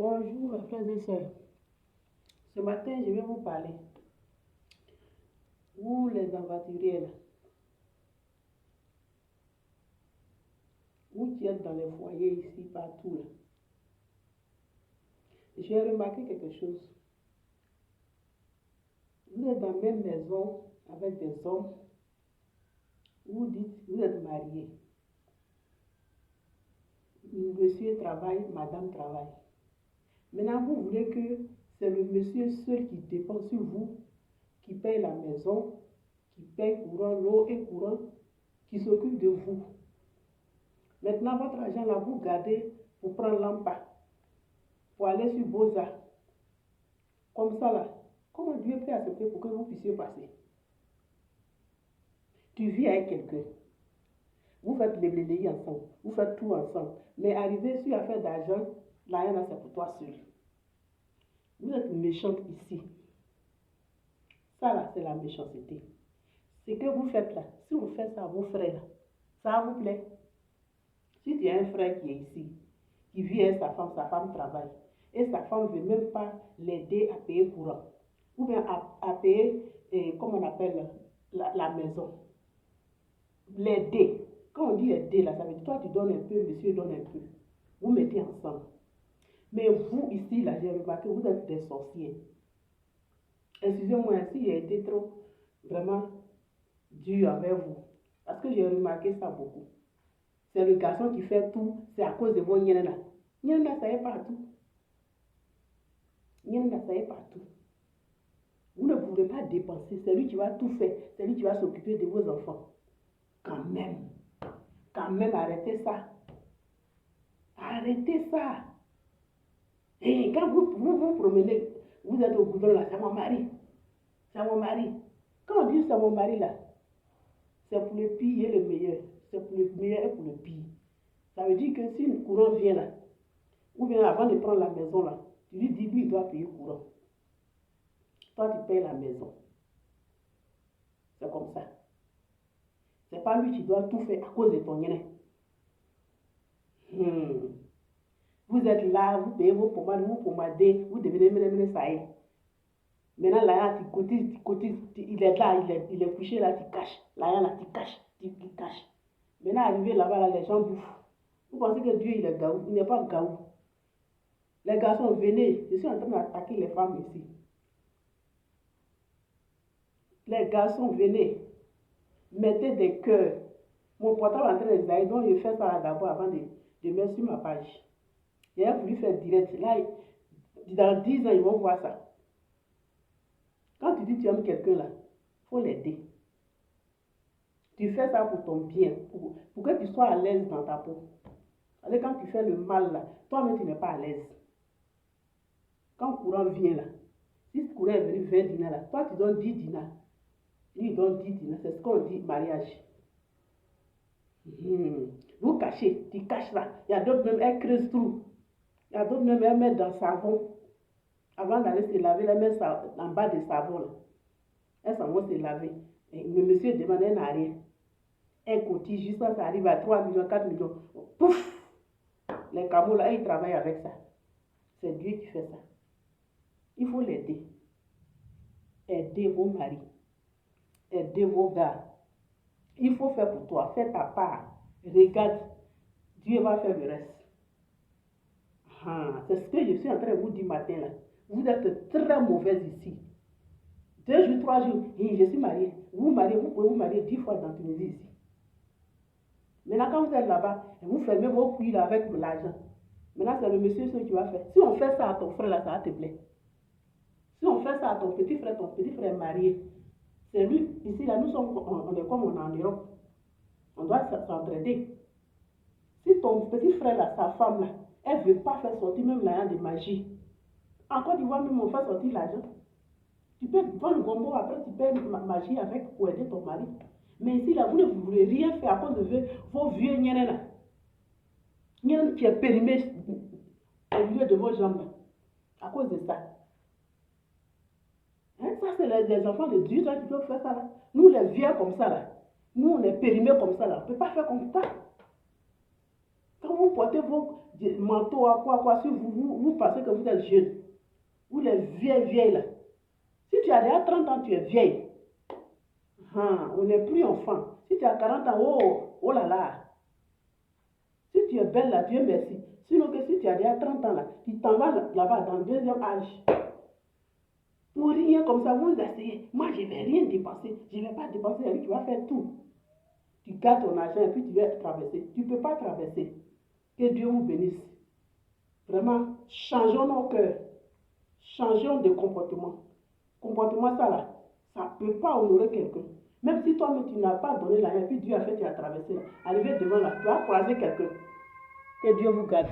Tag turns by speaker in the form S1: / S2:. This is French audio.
S1: Bonjour, frères et sœurs. Ce matin, je vais vous parler. Vous, les aventuriers, là, vous qui êtes dans les foyers ici, partout, là, j'ai remarqué quelque chose. Vous êtes dans la même maison avec des hommes. Vous dites, vous êtes mariés. Monsieur travaille, madame travaille. Maintenant, vous voulez que c'est le monsieur seul qui dépend sur vous, qui paye la maison, qui paye courant, l'eau et courant, qui s'occupe de vous. Maintenant, votre argent là, vous gardez pour prendre l'empa, pour aller sur Beaux-Arts. Comme ça là, comment Dieu peut accepter pour que vous puissiez passer? Tu vis avec quelqu'un. Vous faites les blédés ensemble, vous faites tout ensemble. Mais arriver sur l'affaire d'argent, l'argent là, c'est pour toi seul. Vous êtes méchante ici. Ça là, c'est la méchanceté. Ce que vous faites là, si on fait ça à vos frères là, ça vous plaît? Si tu as un frère qui est ici, qui vit avec sa femme travaille, et sa femme ne veut même pas l'aider à payer courant, ou bien à payer, comment on appelle, la maison. L'aider. Quand on dit aider, là, ça veut dire toi tu donnes un peu, monsieur donne un peu. Vous mettez ensemble. Mais vous, ici, là, j'ai remarqué, vous êtes des sorciers. Excusez-moi, si j'ai été trop, vraiment, dur avec vous. Parce que j'ai remarqué ça beaucoup. C'est le garçon qui fait tout, c'est à cause de vos niennes-là. Niennes-là, ça y est partout. Niennes-là, ça y est partout. Vous ne pouvez pas dépenser, c'est lui qui va tout faire, c'est lui qui va s'occuper de vos enfants. Quand même, arrêtez ça. Arrêtez ça. Et quand vous promenez, vous êtes au goudron là, c'est mon mari. C'est mon mari. Quand on dit c'est mon mari là, c'est pour le pire et le meilleur. C'est pour le meilleur et pour le pire. Ça veut dire que si le courant vient là, ou bien avant de prendre la maison là, tu lui dis, lui il doit payer le courant. Toi tu payes la maison. C'est comme ça. C'est pas lui qui doit tout faire à cause de ton nez. Vous êtes là, vous payez vos pommades, vous pommadez, vous devenez mener ça y est. Maintenant, là, tu cotises, il est là, il est couché là, tu caches. Là, tu caches. Maintenant, arrivé là-bas, là, les gens bouffent. Vous pensez que Dieu, il est gaou? Il n'est pas gaou. Les garçons, venez. Je suis en train d'attaquer les femmes ici. Les garçons, venez. Mettez des cœurs. Mon portable est en train de zaïr, donc je fais ça d'abord avant de mettre sur ma page. J'ai voulu faire direct. Là, dans 10 ans, ils vont voir ça. Quand tu dis que tu aimes quelqu'un là, il faut l'aider. Tu fais ça pour ton bien, pour que tu sois à l'aise dans ta peau. Parce que quand tu fais le mal là, toi-même tu n'es pas à l'aise. Quand le courant vient là, si ce courant est venu 20 dinars là, toi tu donnes 10 dinars. Lui il donne 10 dinars, c'est ce qu'on dit mariage. Vous cachez, tu caches là. Il y a d'autres même, elles creusent tout. Il y a d'autres même, elles mettent dans le savon. Avant d'aller se laver, elles mettent ça en bas du savon là. Elles s'en vont se laver. Et le monsieur demande, elle n'a rien. Elle cotise jusqu'à ça arrive à 3 millions, 4 millions. Pouf! Les cameaux là, ils travaillent avec ça. C'est Dieu qui fait ça. Il faut l'aider. Aider vos maris. Aider vos gars. Il faut faire pour toi. Fais ta part. Regarde. Dieu va faire le reste. C'est ce que je suis en train de vous dire matin là. Vous êtes très mauvaise ici. 2 jours, 3 jours, et je suis mariée. Vous pouvez vous marier 10 fois dans Tunisie ici. Maintenant, quand vous êtes là-bas, vous fermez vos cuits là avec l'argent. Maintenant, c'est le monsieur qui va faire. Si on fait ça à ton frère là, ça va te plaire. Si on fait ça à ton petit frère marié, c'est lui, ici là, nous sommes, on est comme on est en Europe. On doit s'entraider. Si ton petit frère là, sa femme là, elle ne veut pas faire sortir même l'argent de magie. En Côte d'Ivoire, même on fait sortir l'argent. Tu peux vendre le gombo, après tu payes magie avec pour aider ton mari. Mais ici, là, vous ne voulez rien faire à cause de vos vieux niens là. Niens qui est périmé au milieu de vos jambes là. À cause de ça. Hein? Ça, c'est les enfants de 18 ans qui peuvent faire ça là. Nous, les vieux comme ça là. Nous, on est périmés comme ça là. On ne peut pas faire comme ça. Quand vous portez vos manteau, à quoi, si vous pensez que vous êtes jeune, ou les vieilles là. Si tu as déjà 30 ans, tu es vieille. On n'est plus enfant. Si tu as 40 ans, oh là là. Si tu es belle là, Dieu merci. Sinon que si tu as déjà 30 ans là, tu t'en vas là-bas dans le deuxième âge. Pour rien comme ça, vous essayez. Moi, je ne vais rien dépenser. Je ne vais pas dépenser. Tu vas faire tout. Tu gardes ton argent et puis tu vas traverser. Tu ne peux pas traverser. Que Dieu vous bénisse. Vraiment, changeons nos cœurs. Changeons de comportement. Comportement, ça là, ça ne peut pas honorer quelqu'un. Même si toi-même tu n'as pas donné l'argent et puis Dieu a fait, tu as traversé. Arrivé devant là, tu as croisé quelqu'un. Que Dieu vous garde.